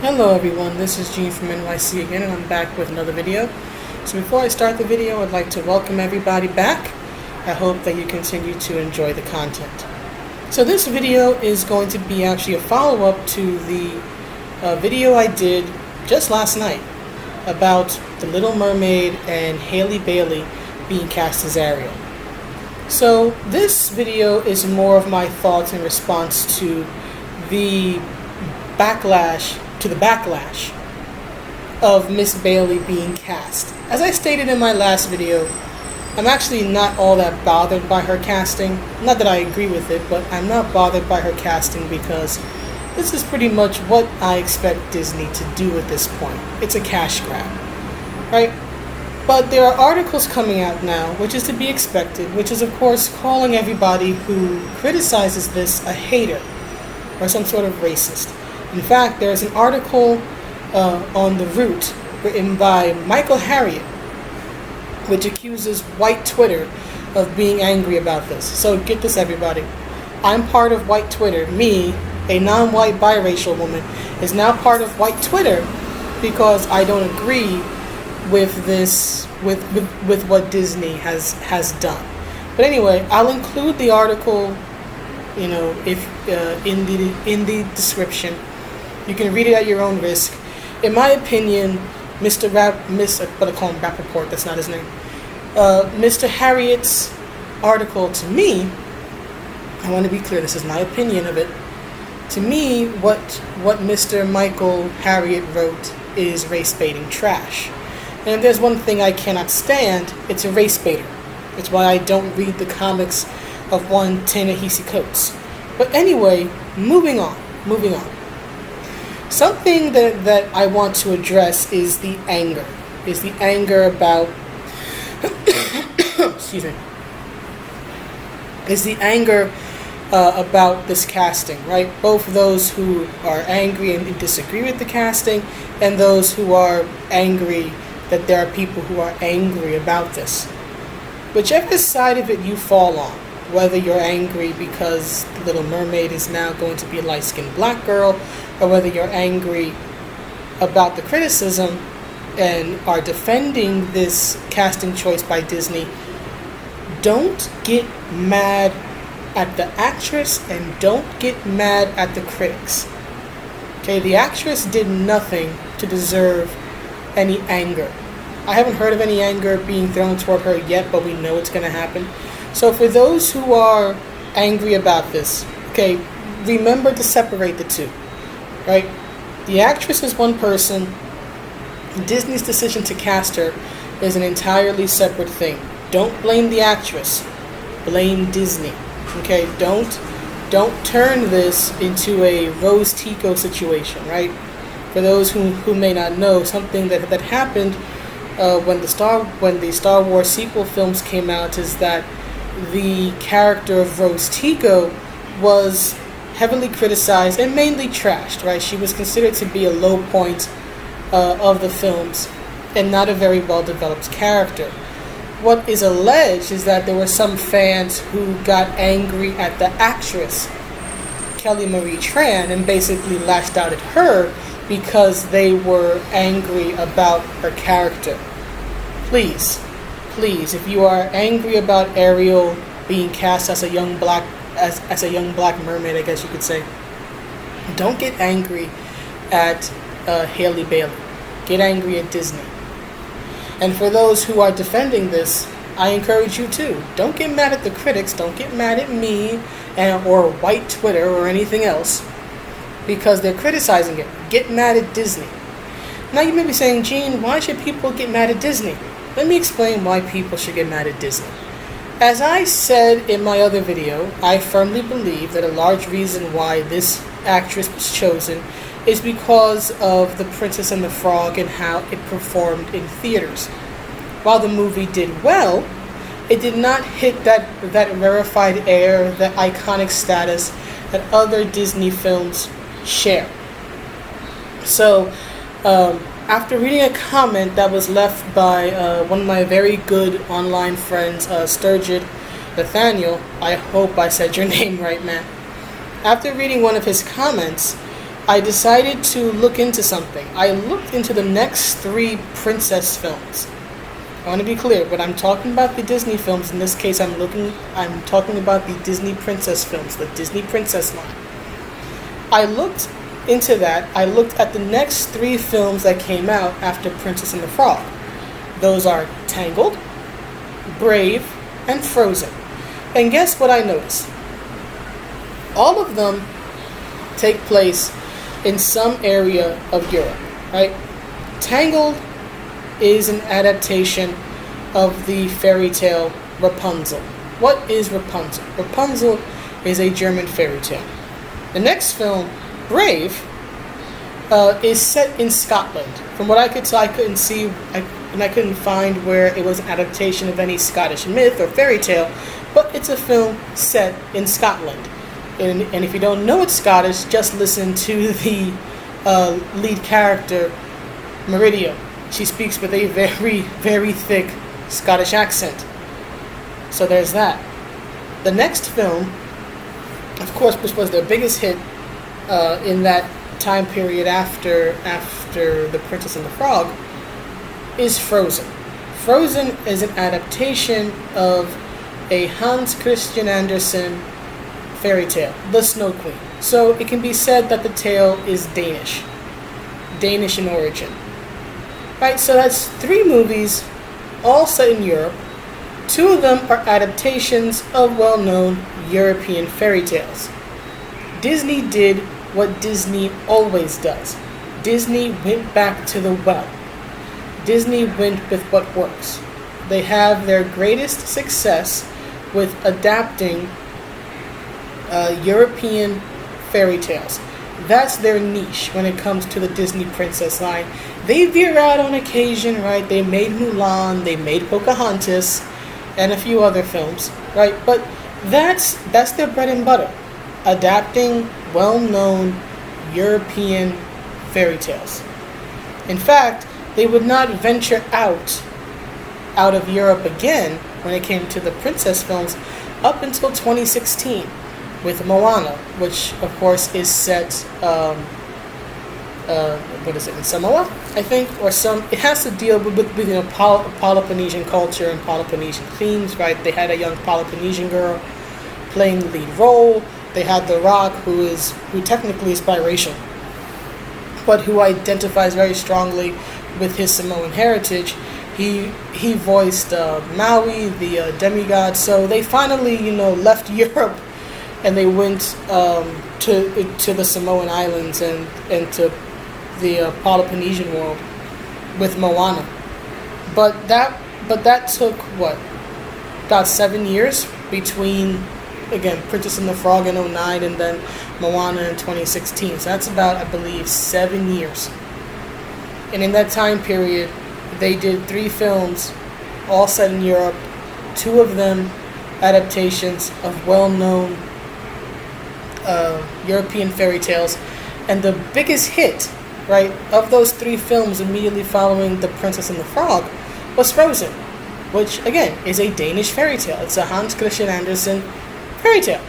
Hello everyone, this is Gene from NYC again, and I'm back with another video. So before I start the video, I'd like to welcome everybody back. I hope that you continue to enjoy the content. So this video is going to be actually a follow-up to the video I did just last night about the Little Mermaid and Halle Bailey being cast as Ariel. So this video is more of my thoughts in response to the backlash of Miss Bailey being cast. As I stated in my last video, I'm actually not all that bothered by her casting. Not that I agree with it, but I'm not bothered by her casting because this is pretty much what I expect Disney to do at this point. It's a cash grab, right? But there are articles coming out now, which is to be expected, which is of course calling everybody who criticizes this a hater or some sort of racist. In fact, there's an article on The Root written by Michael Harriet, which accuses white Twitter of being angry about this. So get this, everybody. I'm part of white Twitter. Me, a non-white biracial woman, is now part of white Twitter because I don't agree with this, with what Disney has done. But anyway, I'll include the article, you know, if in the description. You can read it at your own risk. In my opinion, but I call him Rappaport, that's not his name. Mr. Harriet's article, to me, I want to be clear, this is my opinion of it. To me, what Mr. Michael Harriet wrote is race baiting trash. And if there's one thing I cannot stand, it's a race baiter. It's why I don't read the comics of one Ta-Nehisi Coates. But anyway, moving on. Something that I want to address is the anger. About excuse me. Is the anger about this casting, right? Both those who are angry and disagree with the casting, and those who are angry that there are people who are angry about this. Whichever side of it you fall on, whether you're angry because the Little Mermaid is now going to be a light-skinned black girl, or whether you're angry about the criticism and are defending this casting choice by Disney, don't get mad at the actress and don't get mad at the critics. Okay, the actress did nothing to deserve any anger. I haven't heard of any anger being thrown toward her yet, but we know it's going to happen. So for those who are angry about this, okay, remember to separate the two, right? The actress is one person. Disney's decision to cast her is an entirely separate thing. Don't blame the actress. Blame Disney. Okay, don't turn this into a Rose Tico situation, right? For those who may not know, something that happened when the Star Wars sequel films came out is that the character of Rose Tico was heavily criticized and mainly trashed, right? She was considered to be a low point of the films and not a very well-developed character. What is alleged is that there were some fans who got angry at the actress, Kelly Marie Tran, and basically lashed out at her because they were angry about her character. Please, if you are angry about Ariel being cast as a young black mermaid, I guess you could say, don't get angry at Halle Bailey. Get angry at Disney. And for those who are defending this, I encourage you to. Don't get mad at the critics. Don't get mad at me or white Twitter or anything else because they're criticizing it. Get mad at Disney. Now you may be saying, Gene, why should people get mad at Disney? Let me explain why people should get mad at Disney. As I said in my other video, I firmly believe that a large reason why this actress was chosen is because of The Princess and the Frog and how it performed in theaters. While the movie did well, it did not hit that rarefied air, that iconic status that other Disney films share. So, after reading a comment that was left by one of my very good online friends, Sturgid Nathaniel, I hope I said your name right, man. After reading one of his comments, I decided to look into something. I looked into the next 3 princess films. I want to be clear, but I'm talking about the Disney films. In this case, I'm talking about the Disney princess films, the Disney princess line. I looked into that. I looked at the next 3 films that came out after Princess and the Frog. Those are Tangled, Brave, and Frozen. And guess what I noticed? All of them take place in some area of Europe, right? Tangled is an adaptation of the fairy tale Rapunzel. What is Rapunzel? Rapunzel is a German fairy tale. The next film, Brave, is set in Scotland. From what I could tell, I couldn't see, and I couldn't find where it was an adaptation of any Scottish myth or fairy tale, but it's a film set in Scotland. And if you don't know it's Scottish, just listen to the lead character, Meridia. She speaks with a very, very thick Scottish accent. So there's that. The next film, of course, which was their biggest hit in that time period after The Princess and the Frog, is Frozen. Frozen is an adaptation of a Hans Christian Andersen fairy tale, The Snow Queen. So it can be said that the tale is Danish in origin. Right, so that's 3 movies, all set in Europe. 2 of them are adaptations of well-known European fairy tales. Disney did what Disney always does. Disney went back to the well. Disney went with what works. They have their greatest success with adapting European fairy tales. That's their niche when it comes to the Disney princess line. They veer out on occasion, right? They made Mulan, they made Pocahontas, and a few other films, right? But that's their bread and butter. Adapting well-known European fairy tales. In fact, they would not venture out of Europe again when it came to the princess films up until 2016 with Moana, which of course is set in Samoa, I think, or some. It has to deal with Peloponnesian culture and Peloponnesian themes, right? They had a young Peloponnesian girl playing the lead role. They had The Rock, who technically is biracial, but who identifies very strongly with his Samoan heritage. He voiced Maui, the demigod. So they finally, left Europe, and they went to the Samoan Islands and to the Peloponnesian world with Moana. But that took about 7 years between, again, Princess and the Frog in 2009 and then Moana in 2016. So that's about, I believe, 7 years. And in that time period, they did 3 films, all set in Europe, 2 of them adaptations of well-known European fairy tales. And the biggest hit, right, of those 3 films immediately following The Princess and the Frog was Frozen, which, again, is a Danish fairy tale. It's a Hans Christian Andersen fairy tale.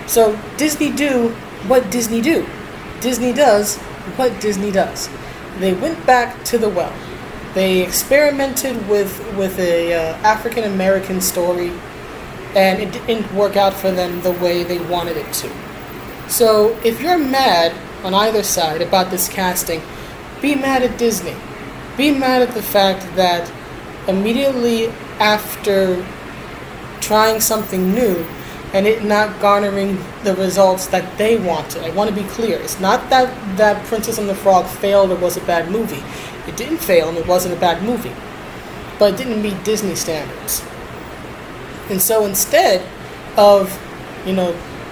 So Disney do what Disney do. Disney does what Disney does. They went back to the well. They experimented with a African American story, and it didn't work out for them the way they wanted it to. So if you're mad on either side about this casting, be mad at Disney. Be mad at the fact that immediately after trying something new and it not garnering the results that they wanted. I want to be clear. It's not that Princess and the Frog failed or was a bad movie. It didn't fail and it wasn't a bad movie. But it didn't meet Disney standards. And so instead of,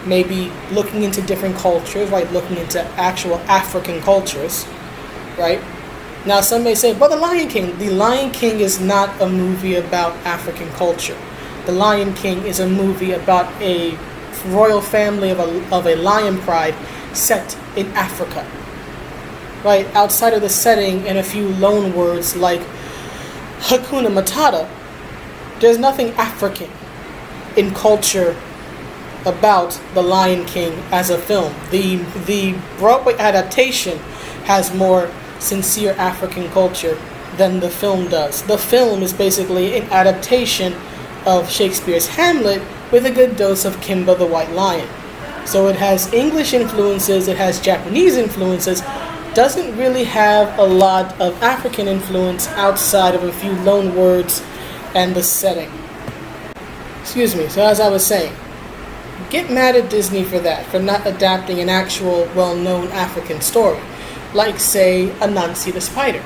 maybe looking into different cultures, right, looking into actual African cultures, right? Now some may say, well, The Lion King. The Lion King is not a movie about African culture. The Lion King is a movie about a royal family of a lion pride set in Africa. Right? Outside of the setting and a few loan words like Hakuna Matata, there's nothing African in culture about The Lion King as a film. The Broadway adaptation has more sincere African culture than the film does. The film is basically an adaptation of Shakespeare's Hamlet with a good dose of Kimba the White Lion. So it has English influences, it has Japanese influences, doesn't really have a lot of African influence outside of a few loan words and the setting. Excuse me, so as I was saying, get mad at Disney for that, for not adapting an actual well-known African story, like, say, Anansi the Spider.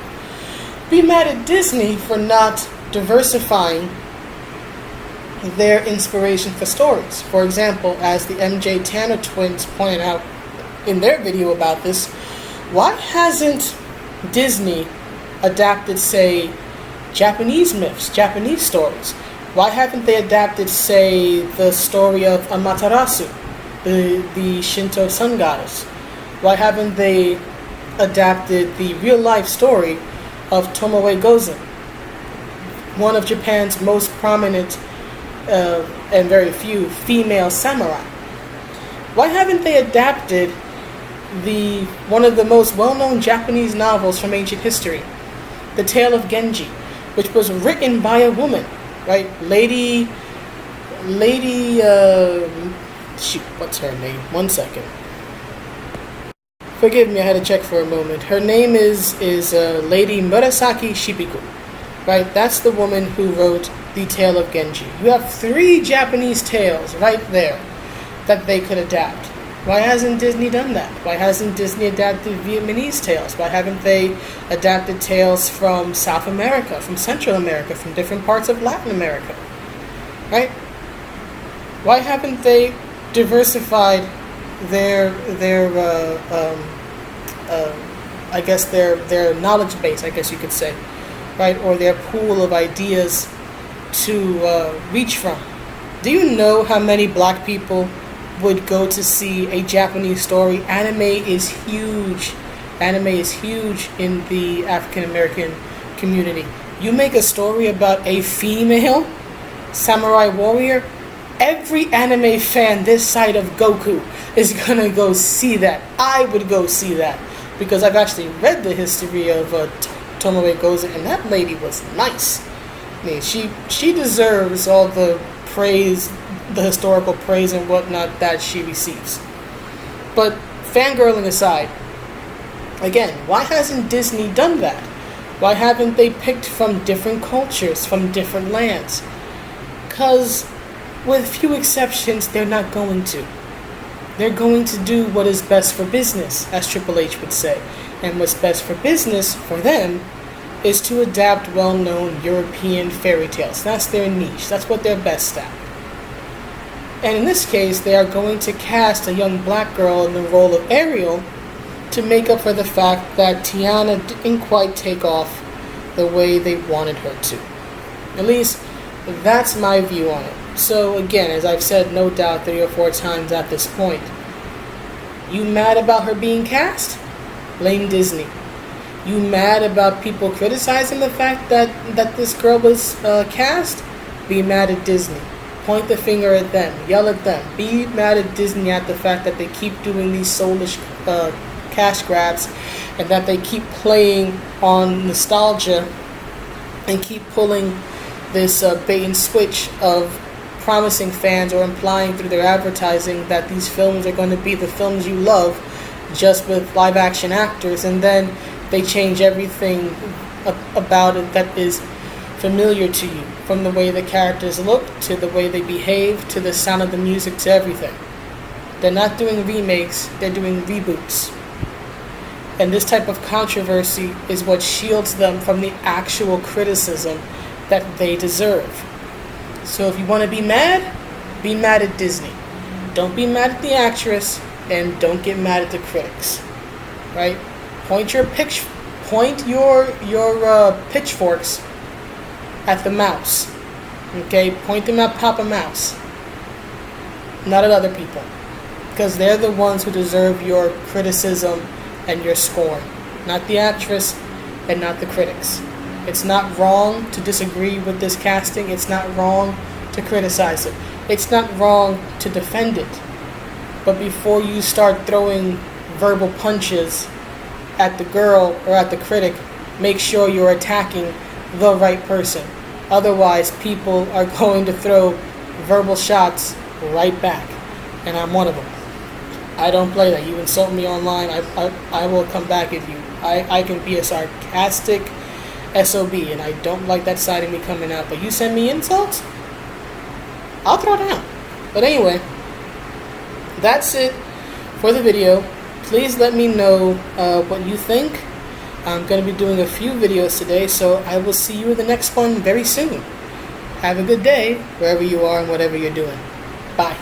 Be mad at Disney for not diversifying their inspiration for stories. For example, as the MJ Tanner twins pointed out in their video about this, why hasn't Disney adapted, say, Japanese myths, Japanese stories? Why haven't they adapted, say, the story of Amaterasu, the Shinto sun goddess? Why haven't they adapted the real-life story of Tomoe Gozen, one of Japan's most prominent and very few female samurai? Why haven't they adapted one of the most well-known Japanese novels from ancient history, The Tale of Genji, which was written by a woman, right? Lady, shoot, what's her name? 1 second. Forgive me, I had to check for a moment. Her name is Lady Murasaki Shikibu, right? That's the woman who wrote The Tale of Genji. You have 3 Japanese tales right there that they could adapt. Why hasn't Disney done that? Why hasn't Disney adapted Vietnamese tales? Why haven't they adapted tales from South America, from Central America, from different parts of Latin America? Right? Why haven't they diversified their knowledge base, I guess you could say, right? Or their pool of ideas to reach from? Do you know how many black people would go to see a Japanese story? Anime is huge. Anime is huge in the African American community. You make a story about a female samurai warrior, every anime fan this side of Goku is gonna go see that. I would go see that because I've actually read the history of Tomoe Gozen, and that lady was nice. I mean, she deserves all the praise, the historical praise and whatnot that she receives. But fangirling aside, again, why hasn't Disney done that? Why haven't they picked from different cultures, from different lands? Because, with few exceptions, they're not going to. They're going to do what is best for business, as Triple H would say. And what's best for business, for them, is to adapt well-known European fairy tales. That's their niche. That's what they're best at. And in this case, they are going to cast a young black girl in the role of Ariel to make up for the fact that Tiana didn't quite take off the way they wanted her to. At least, that's my view on it. So again, as I've said no doubt 3 or 4 times at this point, you mad about her being cast? Blame Disney. You mad about people criticizing the fact that this girl was cast? Be mad at Disney. Point the finger at them. Yell at them. Be mad at Disney at the fact that they keep doing these soulish cash grabs and that they keep playing on nostalgia and keep pulling this bait and switch of promising fans or implying through their advertising that these films are going to be the films you love just with live action actors, and then they change everything about it that is familiar to you, from the way the characters look to the way they behave to the sound of the music to everything. They're not doing remakes, they're doing reboots. And this type of controversy is what shields them from the actual criticism that they deserve. So if you want to be mad at Disney. Don't be mad at the actress, and don't get mad at the critics. Right? Point your pitchforks at the mouse. Okay? Point them at Papa Mouse. Not at other people. Because they're the ones who deserve your criticism and your scorn. Not the actress and not the critics. It's not wrong to disagree with this casting. It's not wrong to criticize it. it's not wrong to defend it. But before you start throwing verbal punches at the girl or at the critic, make sure you're attacking the right person. Otherwise, people are going to throw verbal shots right back. And I'm one of them. I don't play that. You insult me online, I will come back at you. I can be a sarcastic SOB, and I don't like that side of me coming out. But you send me insults, I'll throw down. But anyway, that's it for the video. Please let me know what you think. I'm going to be doing a few videos today, so I will see you in the next one very soon. Have a good day, wherever you are and whatever you're doing. Bye.